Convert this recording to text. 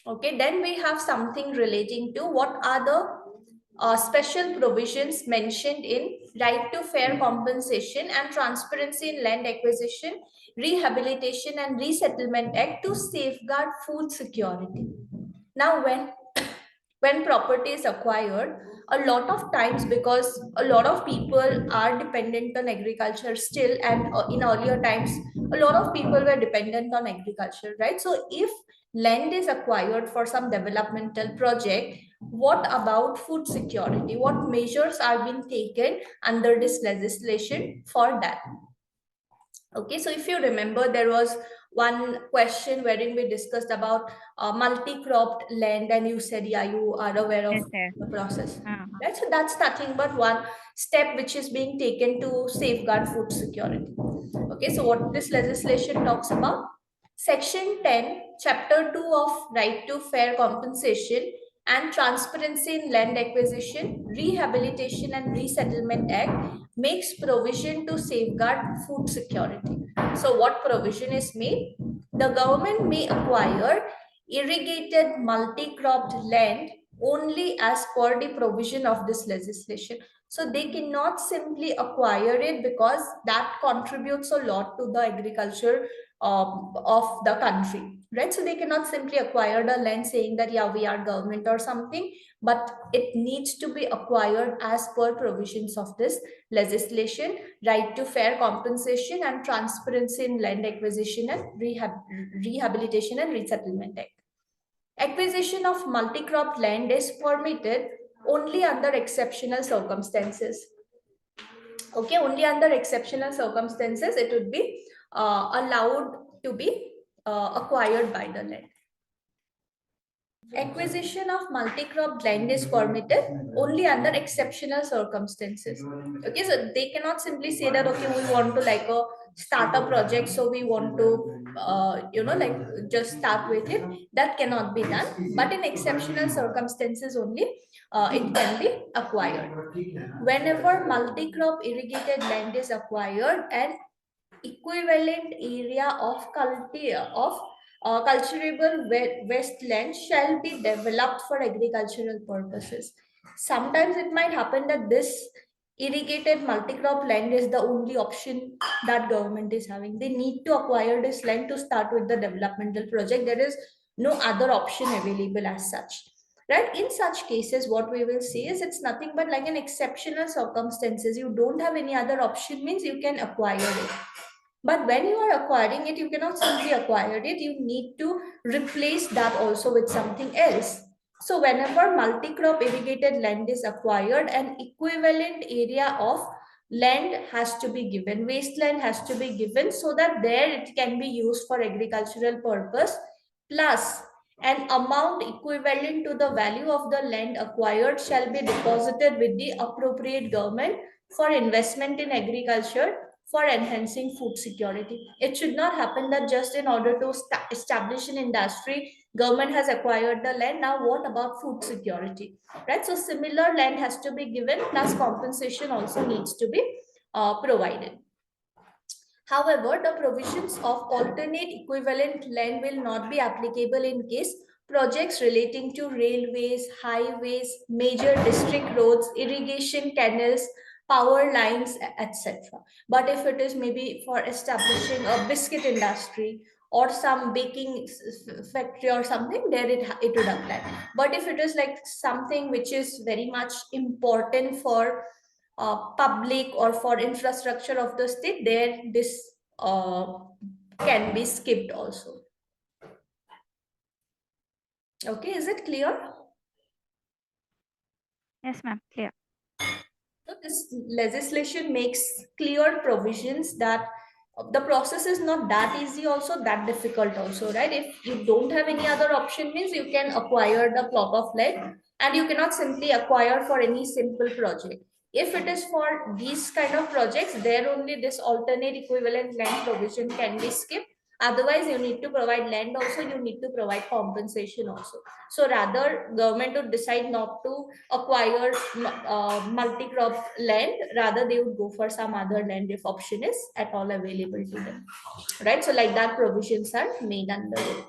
Okay, then we have something relating to what are the special provisions mentioned in right to fair compensation and transparency in land acquisition, rehabilitation and resettlement act to safeguard food security. Now, when property is acquired, a lot of times, because a lot of people are dependent on agriculture still, and in earlier times a lot of people were dependent on agriculture, right? So if land is acquired for some developmental project, what about food security? What measures are being taken under this legislation for that? Okay, so if you remember, there was one question wherein we discussed about multi-cropped land, and you said, yeah, you are aware of Yes, sir. the process. Uh-huh. Right? So that's nothing but one step which is being taken to safeguard food security. Okay, so what this legislation talks about? Section 10, Chapter 2 of Right to Fair Compensation and Transparency in Land Acquisition, Rehabilitation and Resettlement Act makes provision to safeguard food security. So what provision is made? The government may acquire irrigated multi-cropped land only as per the provision of this legislation. So they cannot simply acquire it because that contributes a lot to the agriculture of the country, right? So they cannot simply acquire the land saying that, yeah, we are government or something, but it needs to be acquired as per provisions of this legislation, right to fair compensation and transparency in land acquisition and rehabilitation and resettlement act. Acquisition of multi-crop land is permitted only under exceptional circumstances. Okay, only under exceptional circumstances it would be allowed to be acquired by the land. Acquisition of multi-crop land is permitted only under exceptional circumstances. Okay, so they cannot simply say that, okay, we want to like a startup project, so we want to like just start with it. That cannot be done, but in exceptional circumstances only it can be acquired. Whenever multi-crop irrigated land is acquired, an equivalent area of cultivable wasteland shall be developed for agricultural purposes. Sometimes it might happen that this irrigated multi-crop land is the only option that government is having. They need to acquire this land to start with the developmental project. There is no other option available as such. Right? In such cases, what we will see is it's nothing but like an exceptional circumstances. You don't have any other option means you can acquire it. But when you are acquiring it, you cannot simply acquire it. You need to replace that also with something else. So whenever multi-crop irrigated land is acquired, an equivalent area of land has to be given. Wasteland has to be given so that there it can be used for agricultural purpose. Plus, an amount equivalent to the value of the land acquired shall be deposited with the appropriate government for investment in agriculture for enhancing food security. It should not happen that just in order to establish an industry, government has acquired the land. Now, what about food security? Right? So, similar land has to be given, plus compensation also needs to be provided. However, the provisions of alternate equivalent land will not be applicable in case projects relating to railways, highways, major district roads, irrigation canals, power lines, etc. But if it is maybe for establishing a biscuit industry or some baking factory or something, there it would apply. But if it is like something which is very much important for public or for infrastructure of the state, there this can be skipped also. Okay, is it clear? Yes, ma'am. Clear. So this legislation makes clear provisions that the process is not that easy also, that difficult also, right? If you don't have any other option means you can acquire the plot of land, and you cannot simply acquire for any simple project. If it is for these kind of projects, there only this alternate equivalent land provision can be skipped. Otherwise, you need to provide land also, you need to provide compensation also. So rather, government would decide not to acquire multi-crop land, rather they would go for some other land if option is at all available to them, right? So like that provisions are made under it.